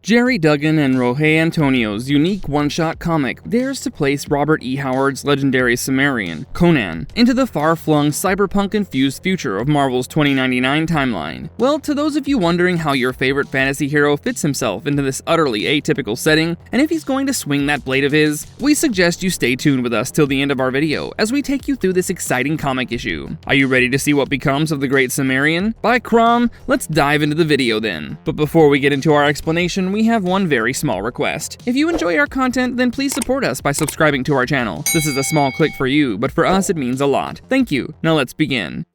Gerry, Duggan, and Rogê Antônio's unique one-shot comic dares to place Robert E. Howard's legendary Cimmerian, Conan, into the far-flung cyberpunk-infused future of Marvel's 2099 timeline. Well, to those of you wondering how your favorite fantasy hero fits himself into this utterly atypical setting, and if he's going to swing that blade of his, we suggest you stay tuned with us till the end of our video as we take you through this exciting comic issue. Are you ready to see what becomes of the great Cimmerian? By Crom, let's dive into the video then. But before we get into our explanation, we have one very small request. If you enjoy our content, then please support us by subscribing to our channel. This is a small click for you, but for us it means a lot. Thank you. Now let's begin.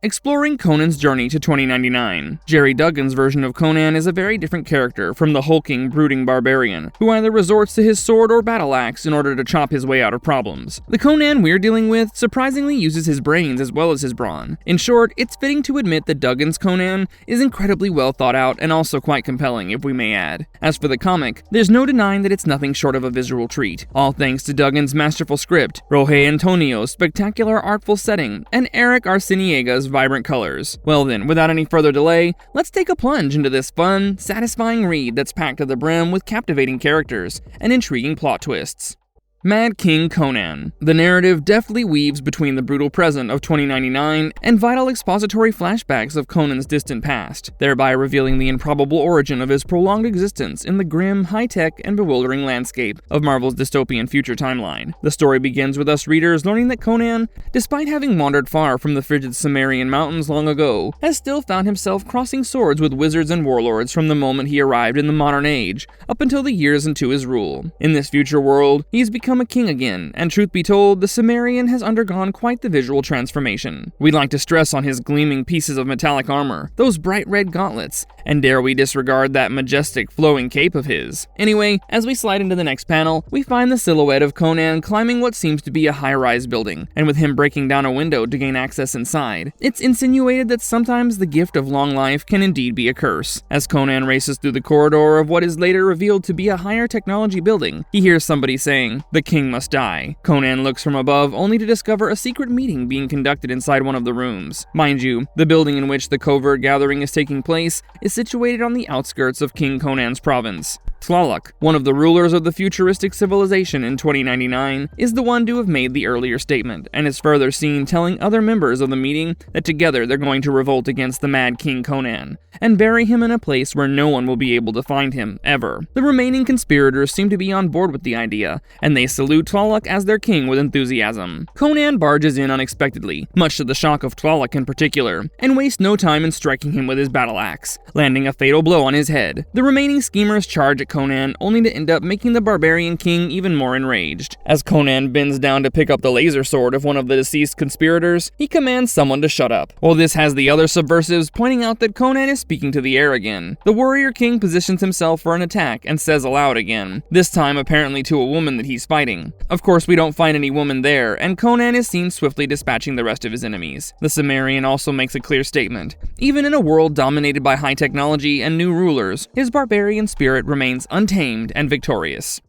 Exploring Conan's journey to 2099. Gerry Duggan's version of Conan is a very different character from the hulking, brooding barbarian, who either resorts to his sword or battle axe in order to chop his way out of problems. The Conan we're dealing with surprisingly uses his brains as well as his brawn. In short, it's fitting to admit that Duggan's Conan is incredibly well thought out and also quite compelling, if we may add. As for the comic, there's no denying that it's nothing short of a visual treat, all thanks to Duggan's masterful script, Rogê Antônio's spectacular artful setting, and Eric Arciniega's vibrant colors. Well then, without any further delay, let's take a plunge into this fun, satisfying read that's packed to the brim with captivating characters and intriguing plot twists. Mad King Conan. The narrative deftly weaves between the brutal present of 2099 and vital expository flashbacks of Conan's distant past, thereby revealing the improbable origin of his prolonged existence in the grim, high-tech, and bewildering landscape of Marvel's dystopian future timeline. The story begins with us readers learning that Conan, despite having wandered far from the frigid Cimmerian mountains long ago, has still found himself crossing swords with wizards and warlords from the moment he arrived in the modern age, up until the years into his rule. In this future world, he's become a king again, and truth be told, the Cimmerian has undergone quite the visual transformation. We'd like to stress on his gleaming pieces of metallic armor, those bright red gauntlets, and dare we disregard that majestic flowing cape of his. Anyway, as we slide into the next panel, we find the silhouette of Conan climbing what seems to be a high-rise building, and with him breaking down a window to gain access inside. It's insinuated that sometimes the gift of long life can indeed be a curse. As Conan races through the corridor of what is later revealed to be a higher technology building, he hears somebody saying, "The king must die." Conan looks from above only to discover a secret meeting being conducted inside one of the rooms. Mind you, the building in which the covert gathering is taking place is situated on the outskirts of King Conan's province. Tlaloc, one of the rulers of the futuristic civilization in 2099, is the one to have made the earlier statement, and is further seen telling other members of the meeting that together they're going to revolt against the Mad King Conan, and bury him in a place where no one will be able to find him, ever. The remaining conspirators seem to be on board with the idea, and they salute Tlaloc as their king with enthusiasm. Conan barges in unexpectedly, much to the shock of Tlaloc in particular, and wastes no time in striking him with his battle axe, landing a fatal blow on his head. The remaining schemers charge at Conan, only to end up making the barbarian king even more enraged. As Conan bends down to pick up the laser sword of one of the deceased conspirators, he commands someone to shut up. While this has the other subversives pointing out that Conan is speaking to the air again, the warrior king positions himself for an attack and says aloud again, this time apparently to a woman that he's fighting. Of course, we don't find any woman there, and Conan is seen swiftly dispatching the rest of his enemies. The Cimmerian also makes a clear statement. Even in a world dominated by high technology and new rulers, his barbarian spirit remains untamed and victorious.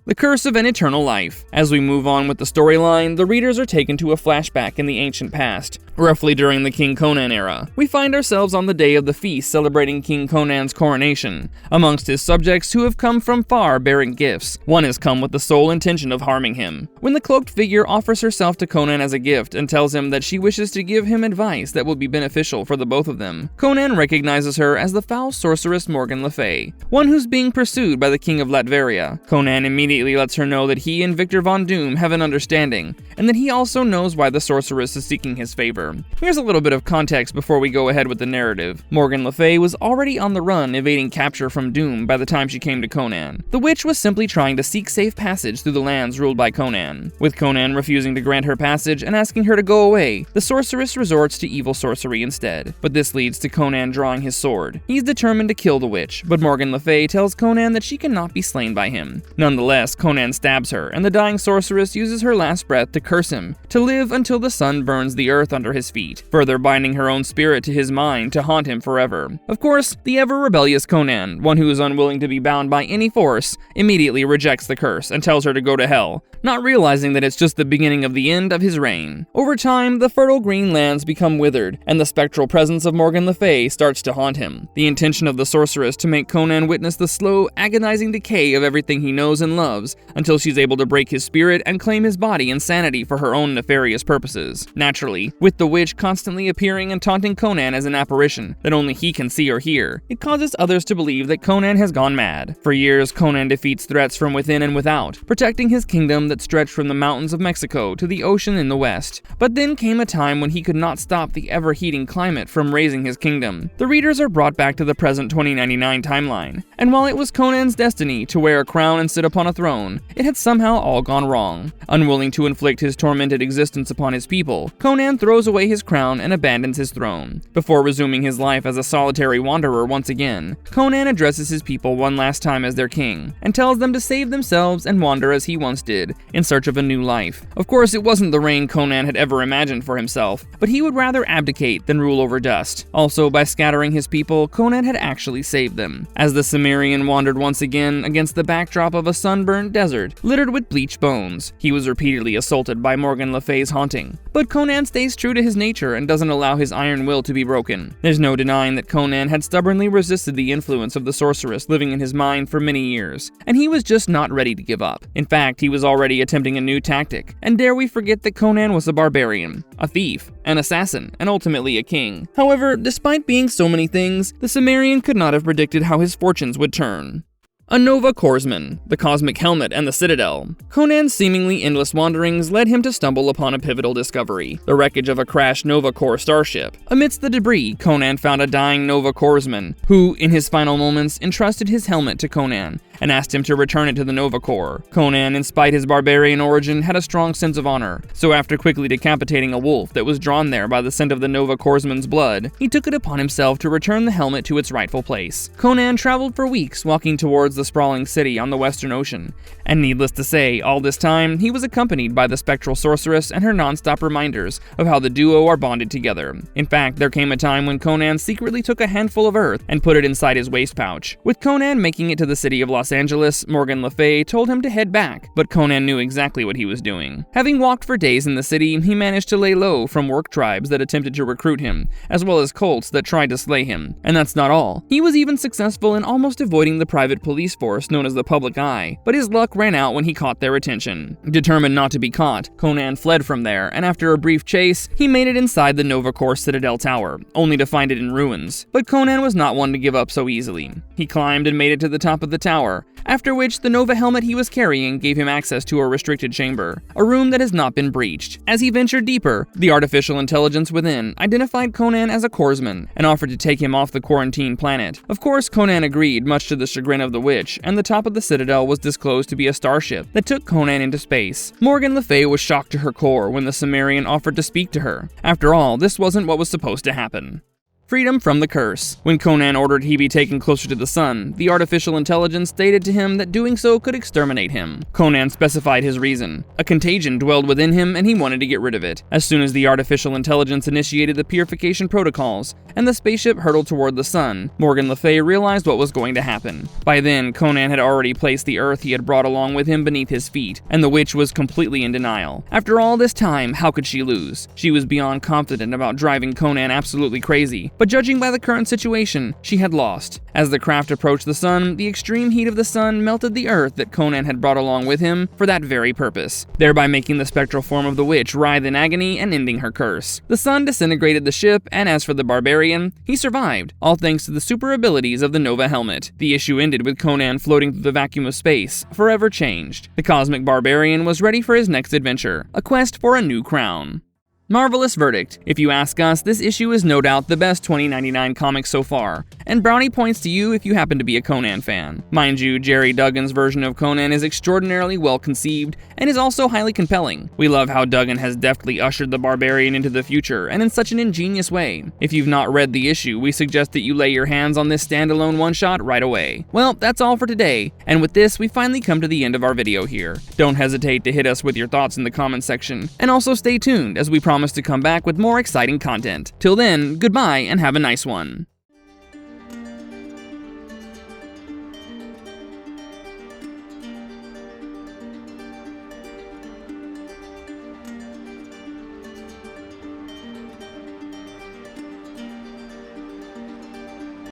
The Curse of an Eternal Life. As we move on with the storyline, the readers are taken to a flashback in the ancient past, roughly during the King Conan era. We find ourselves on the day of the feast celebrating King Conan's coronation, amongst his subjects who have come from far bearing gifts. One has come with the sole intention of harming him. When the cloaked figure offers herself to Conan as a gift and tells him that she wishes to give him advice that will be beneficial for the both of them, Conan recognizes her as the foul sorceress Morgan Le Fay, one who's being pursued by the King of Latveria. Conan immediately lets her know that he and Victor Von Doom have an understanding, and that he also knows why the sorceress is seeking his favor. Here's a little bit of context before we go ahead with the narrative. Morgan Le Fay was already on the run evading capture from Doom by the time she came to Conan. The witch was simply trying to seek safe passage through the lands ruled by Conan. With Conan refusing to grant her passage and asking her to go away, the sorceress resorts to evil sorcery instead. But this leads to Conan drawing his sword. He's determined to kill the witch, but Morgan Le Fay tells Conan that she cannot be slain by him. Nonetheless, Nonetheless, Conan stabs her, and the dying sorceress uses her last breath to curse him, to live until the sun burns the earth under his feet, further binding her own spirit to his mind to haunt him forever. Of course, the ever-rebellious Conan, one who is unwilling to be bound by any force, immediately rejects the curse and tells her to go to hell, not realizing that it's just the beginning of the end of his reign. Over time, the fertile green lands become withered, and the spectral presence of Morgan Le Fay starts to haunt him. The intention of the sorceress to make Conan witness the slow, agonizing decay of everything he knows and loves, until she's able to break his spirit and claim his body and sanity for her own nefarious purposes. Naturally, with the witch constantly appearing and taunting Conan as an apparition that only he can see or hear, it causes others to believe that Conan has gone mad. For years, Conan defeats threats from within and without, protecting his kingdom that stretched from the mountains of Mexico to the ocean in the west. But then came a time when he could not stop the ever-heating climate from raising his kingdom. The readers are brought back to the present 2099 timeline, and while it was Conan's destiny to wear a crown and sit upon a throne, it had somehow all gone wrong. Unwilling to inflict his tormented existence upon his people, Conan throws away his crown and abandons his throne. Before resuming his life as a solitary wanderer once again, Conan addresses his people one last time as their king, and tells them to save themselves and wander as he once did, in search of a new life. Of course, it wasn't the reign Conan had ever imagined for himself, but he would rather abdicate than rule over dust. Also, by scattering his people, Conan had actually saved them. As the Cimmerian wandered once again against the backdrop of a sunburned desert, littered with bleached bones, he was repeatedly assaulted by Morgan Le Fay's haunting. But Conan stays true to his nature and doesn't allow his iron will to be broken. There's no denying that Conan had stubbornly resisted the influence of the sorceress living in his mind for many years, and he was just not ready to give up. In fact, he was already attempting a new tactic, and dare we forget that Conan was a barbarian, a thief, an assassin, and ultimately a king. However, despite being so many things, the Cimmerian could not have predicted how his fortunes would turn. A Nova Corpsman, the Cosmic Helmet, and the Citadel. Conan's seemingly endless wanderings led him to stumble upon a pivotal discovery, the wreckage of a crashed Nova Corps starship. Amidst the debris, Conan found a dying Nova Corpsman, who, in his final moments, entrusted his helmet to Conan, and asked him to return it to the Nova Corps. Conan, in spite his barbarian origin, had a strong sense of honor, so after quickly decapitating a wolf that was drawn there by the scent of the Nova Corpsman's blood, he took it upon himself to return the helmet to its rightful place. Conan traveled for weeks walking towards the sprawling city on the Western Ocean, and needless to say, all this time, he was accompanied by the spectral sorceress and her non-stop reminders of how the duo are bonded together. In fact, there came a time when Conan secretly took a handful of earth and put it inside his waist pouch. With Conan making it to the city of Los Angeles, Morgan Le Fay told him to head back, but Conan knew exactly what he was doing. Having walked for days in the city, he managed to lay low from work tribes that attempted to recruit him, as well as cults that tried to slay him. And that's not all. He was even successful in almost avoiding the private police force known as the Public Eye, but his luck ran out when he caught their attention. Determined not to be caught, Conan fled from there, and after a brief chase, he made it inside the Nova Corps Citadel Tower, only to find it in ruins. But Conan was not one to give up so easily. He climbed and made it to the top of the tower, after which the Nova helmet he was carrying gave him access to a restricted chamber, a room that has not been breached. As he ventured deeper, the artificial intelligence within identified Conan as a Corpsman and offered to take him off the quarantine planet. Of course, Conan agreed, much to the chagrin of the witch, and the top of the Citadel was disclosed to be a starship that took Conan into space. Morgan Le Fay was shocked to her core when the Cimmerian offered to speak to her. After all, this wasn't what was supposed to happen. Freedom from the curse. When Conan ordered he be taken closer to the sun, the artificial intelligence stated to him that doing so could exterminate him. Conan specified his reason. A contagion dwelled within him and he wanted to get rid of it. As soon as the artificial intelligence initiated the purification protocols, and the spaceship hurtled toward the sun, Morgan Le Fay realized what was going to happen. By then, Conan had already placed the earth he had brought along with him beneath his feet, and the witch was completely in denial. After all this time, how could she lose? She was beyond confident about driving Conan absolutely crazy, but judging by the current situation, she had lost. As the craft approached the sun, the extreme heat of the sun melted the earth that Conan had brought along with him for that very purpose, thereby making the spectral form of the witch writhe in agony and ending her curse. The sun disintegrated the ship, and as for the barbarian, he survived, all thanks to the super abilities of the Nova helmet. The issue ended with Conan floating through the vacuum of space, forever changed. The cosmic barbarian was ready for his next adventure, a quest for a new crown. Marvelous verdict. If you ask us, this issue is no doubt the best 2099 comic so far, and brownie points to you if you happen to be a Conan fan. Mind you, Gerry Duggan's version of Conan is extraordinarily well conceived and is also highly compelling. We love how Duggan has deftly ushered the Barbarian into the future, and in such an ingenious way. If you've not read the issue, we suggest that you lay your hands on this standalone one-shot right away. Well, that's all for today, and with this, we finally come to the end of our video here. Don't hesitate to hit us with your thoughts in the comments section, and also stay tuned as we promise to come back with more exciting content. Till then, goodbye and have a nice one.